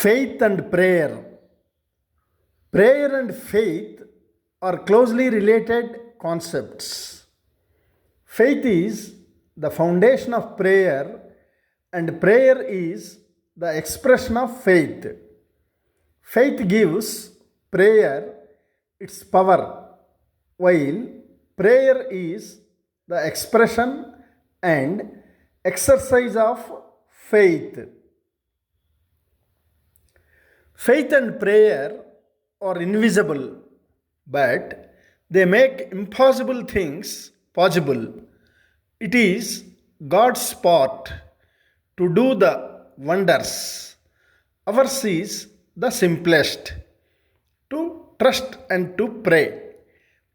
Faith and prayer. Prayer and faith are closely related concepts. Faith is the foundation of prayer, and prayer is the expression of faith. Faith gives prayer its power, while prayer is the expression and exercise of faith. Faith and prayer are invisible, but they make impossible things possible. It is God's part to do the wonders. Ours is the simplest, to trust and to pray.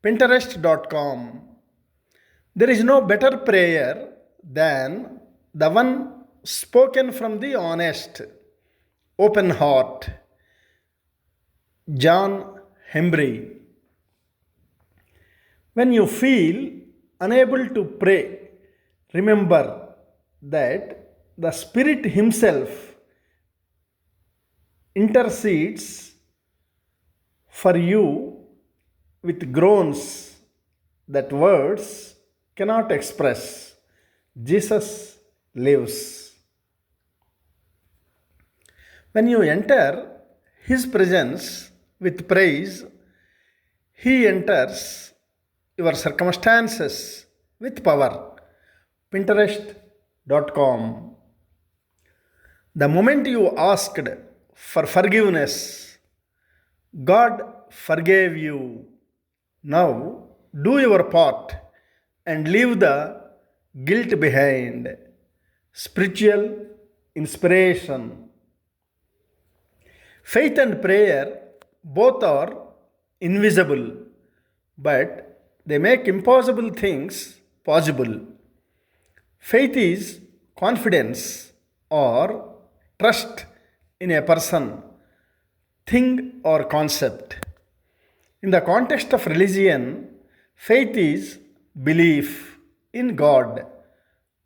Pinterest.com. There is no better prayer than the one spoken from the honest, open heart. John Hembree. When you feel unable to pray, remember that the Spirit Himself intercedes for you with groans that words cannot express. Jesus lives. When you enter His presence with praise, He enters your circumstances with power. Pinterest.com. The moment you asked for forgiveness, God forgave you. Now do your part and leave the guilt behind. Spiritual inspiration. Faith and prayer both are invisible, but they make impossible things possible. Faith is confidence or trust in a person, thing, or concept. In the context of religion, faith is belief in God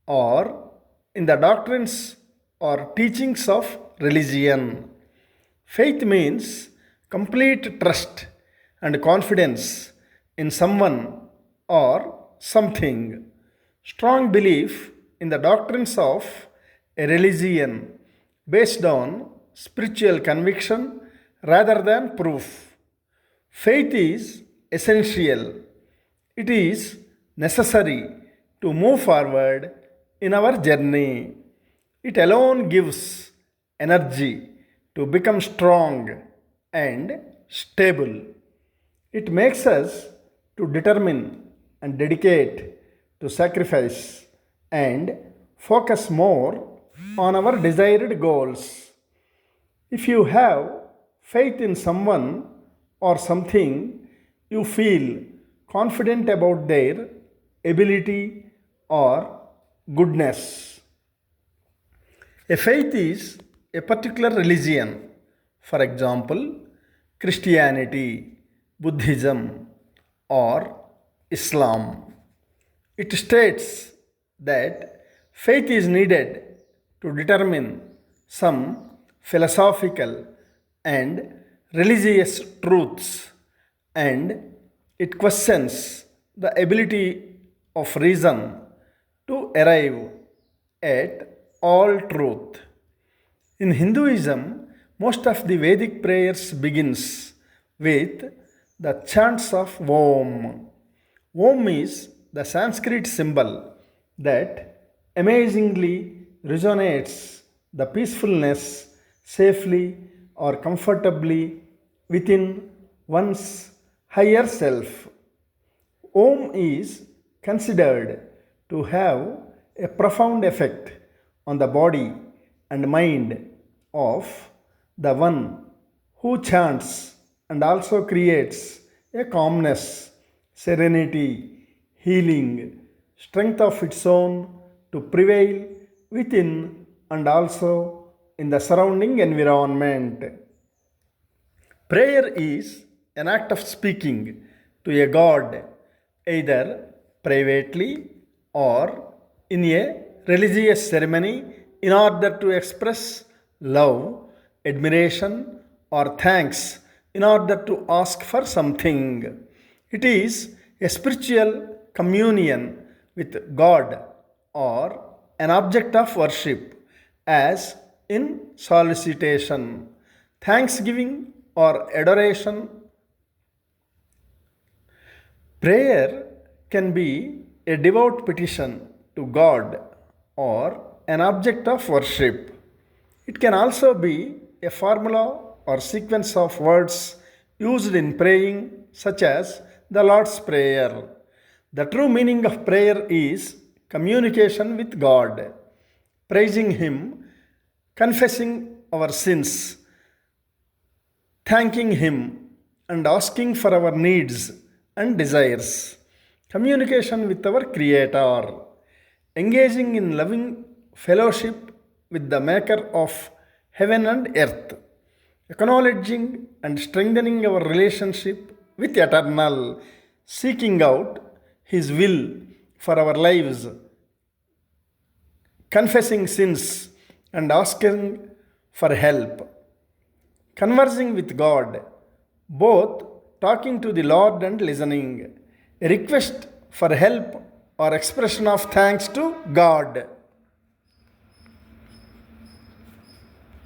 or in the doctrines or teachings of religion. Faith means complete trust and confidence in someone or something. Strong belief in the doctrines of a religion based on spiritual conviction rather than proof. Faith is essential. It is necessary to move forward in our journey. It alone gives energy to become strong and stable. It makes us to determine and dedicate to sacrifice and focus more on our desired goals. If you have faith in someone or something, you feel confident about their ability or goodness. A faith is a particular religion, for example, Christianity, Buddhism, or Islam. It states that faith is needed to determine some philosophical and religious truths, and it questions the ability of reason to arrive at all truth. In Hinduism, most of the Vedic prayers begins with the chants of Om. Om is the Sanskrit symbol that amazingly resonates the peacefulness safely or comfortably within one's higher self. Om is considered to have a profound effect on the body and mind of the one who chants, and also creates a calmness, serenity, healing, strength of its own to prevail within and also in the surrounding environment. Prayer is an act of speaking to a God, either privately or in a religious ceremony, in order to express love admiration, or thanks in order to ask for something. It is a spiritual communion with God or an object of worship, as in solicitation, thanksgiving, or adoration. Prayer can be a devout petition to God or an object of worship. It can also be a formula or sequence of words used in praying, such as the Lord's Prayer. The true meaning of prayer is communication with God, praising Him, confessing our sins, thanking Him, and asking for our needs and desires. Communication with our Creator, engaging in loving fellowship with the Maker of heaven and earth, acknowledging and strengthening our relationship with Eternal, seeking out His will for our lives, confessing sins and asking for help, conversing with God, both talking to the Lord and listening, a request for help or expression of thanks to God.